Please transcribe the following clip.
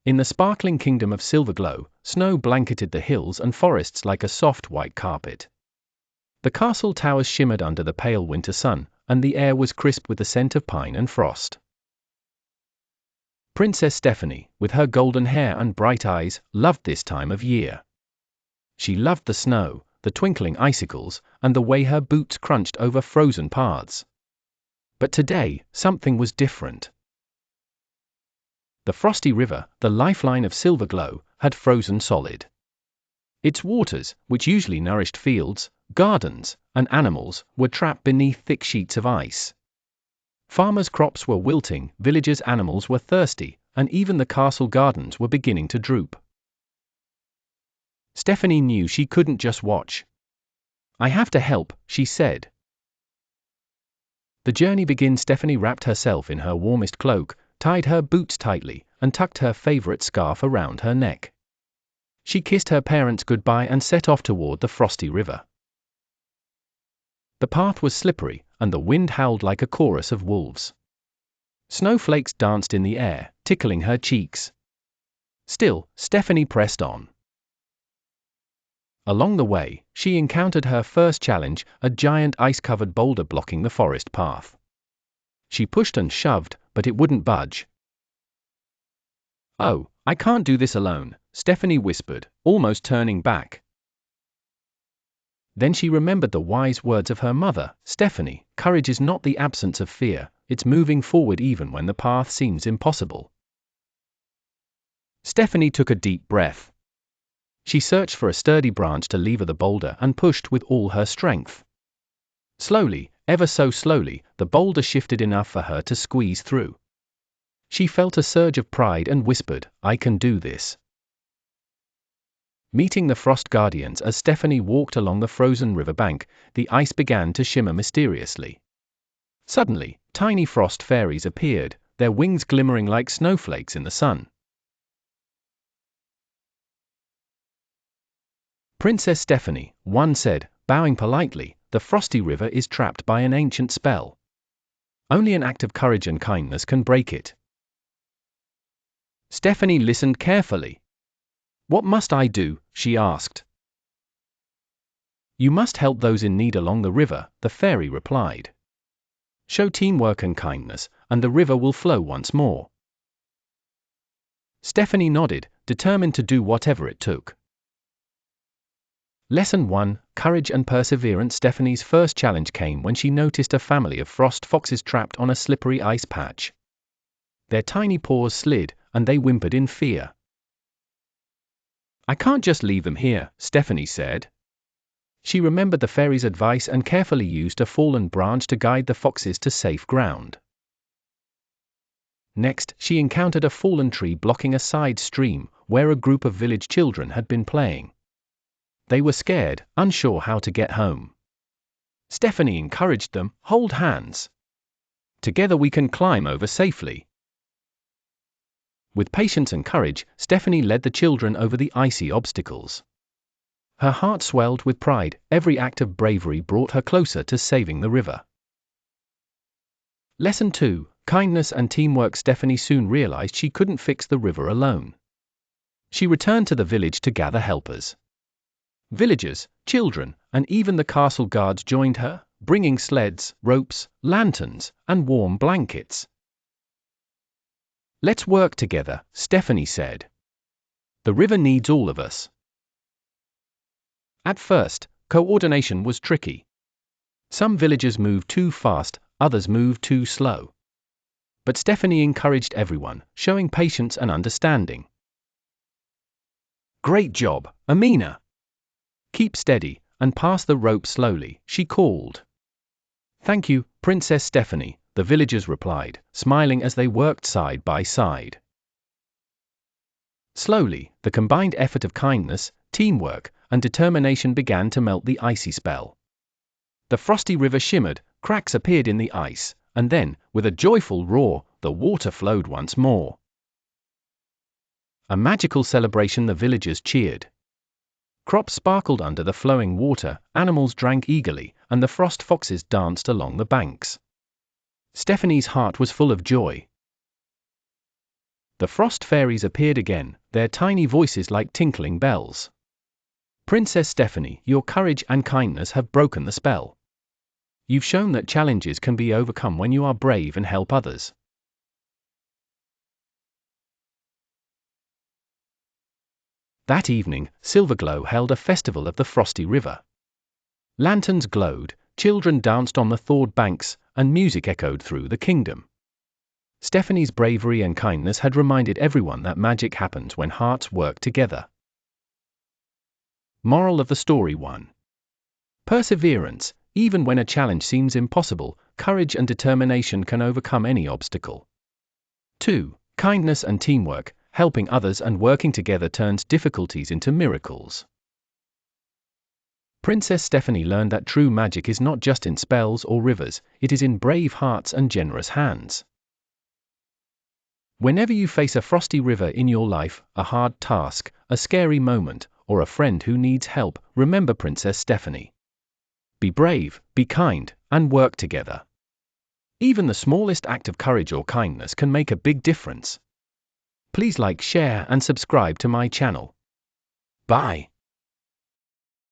In the sparkling kingdom of Silverglow, snow blanketed the hills and forests like a soft white carpet. The castle towers shimmered under the pale winter sun, and the air was crisp with the scent of pine and frost. Princess Stephanie, with her golden hair and bright eyes, loved this time of year. She loved the snow, the twinkling icicles, and the way her boots crunched over frozen paths. But today, something was different. The Frosty River, the lifeline of Silverglow, had frozen solid. Its waters, which usually nourished fields, gardens, and animals, were trapped beneath thick sheets of ice. Farmers' crops were wilting, villagers' animals were thirsty, and even the castle gardens were beginning to droop. Stephanie knew she couldn't just watch. "I have to help," she said. The journey began. Stephanie wrapped herself in her warmest cloak, tied her boots tightly, and tucked her favorite scarf around her neck. She kissed her parents goodbye and set off toward the Frosty River. The path was slippery, and the wind howled like a chorus of wolves. Snowflakes danced in the air, tickling her cheeks. Still, Stephanie pressed on. Along the way, she encountered her first challenge, a giant ice-covered boulder blocking the forest path. She pushed and shoved, but it wouldn't budge. "Oh, I can't do this alone," Stephanie whispered, almost turning back. Then she remembered the wise words of her mother, "Stephanie, courage is not the absence of fear, it's moving forward even when the path seems impossible." Stephanie took a deep breath. She searched for a sturdy branch to lever the boulder and pushed with all her strength. Slowly, ever so slowly, the boulder shifted enough for her to squeeze through. She felt a surge of pride and whispered, "I can do this." Meeting the Frost Guardians as Stephanie walked along the frozen riverbank, the ice began to shimmer mysteriously. Suddenly, tiny frost fairies appeared, their wings glimmering like snowflakes in the sun. "Princess Stephanie," one said, bowing politely, "the Frosty River is trapped by an ancient spell. Only an act of courage and kindness can break it." Stephanie listened carefully. "What must I do?" she asked. "You must help those in need along the river," the fairy replied. "Show teamwork and kindness, and the river will flow once more." Stephanie nodded, determined to do whatever it took. Lesson 1: Courage and Perseverance. Stephanie's first challenge came when she noticed a family of frost foxes trapped on a slippery ice patch. Their tiny paws slid, and they whimpered in fear. "I can't just leave them here," Stephanie said. She remembered the fairy's advice and carefully used a fallen branch to guide the foxes to safe ground. Next, she encountered a fallen tree blocking a side stream, where a group of village children had been playing. They were scared, unsure how to get home. Stephanie encouraged them, "Hold hands. Together we can climb over safely." With patience and courage, Stephanie led the children over the icy obstacles. Her heart swelled with pride, every act of bravery brought her closer to saving the river. Lesson 2: Kindness and Teamwork. Stephanie soon realized she couldn't fix the river alone. She returned to the village to gather helpers. Villagers, children, and even the castle guards joined her, bringing sleds, ropes, lanterns, and warm blankets. "Let's work together," Stephanie said. "The river needs all of us." At first, coordination was tricky. Some villagers moved too fast, others moved too slow. But Stephanie encouraged everyone, showing patience and understanding. "Great job, Amina. Keep steady, and pass the rope slowly," she called. "Thank you, Princess Stephanie," the villagers replied, smiling as they worked side by side. Slowly, the combined effort of kindness, teamwork, and determination began to melt the icy spell. The Frosty River shimmered, cracks appeared in the ice, and then, with a joyful roar, the water flowed once more. A magical celebration. The villagers cheered. Crops sparkled under the flowing water, animals drank eagerly, and the frost foxes danced along the banks. Stephanie's heart was full of joy. The frost fairies appeared again, their tiny voices like tinkling bells. Princess Stephanie, your courage and kindness have broken the spell. You've shown that challenges can be overcome when you are brave and help others. That evening, Silverglow held a festival of the Frosty River. Lanterns glowed, children danced on the thawed banks, and music echoed through the kingdom. Stephanie's bravery and kindness had reminded everyone that magic happens when hearts work together. Moral of the story 1. Perseverance, even when a challenge seems impossible, courage and determination can overcome any obstacle. 2. Kindness and teamwork, helping others and working together turns difficulties into miracles. Princess Stephanie learned that true magic is not just in spells or rivers, it is in brave hearts and generous hands. Whenever you face a frosty river in your life, a hard task, a scary moment, or a friend who needs help, remember Princess Stephanie. Be brave, be kind, and work together. Even the smallest act of courage or kindness can make a big difference. Please like, share, and subscribe to my channel. Bye.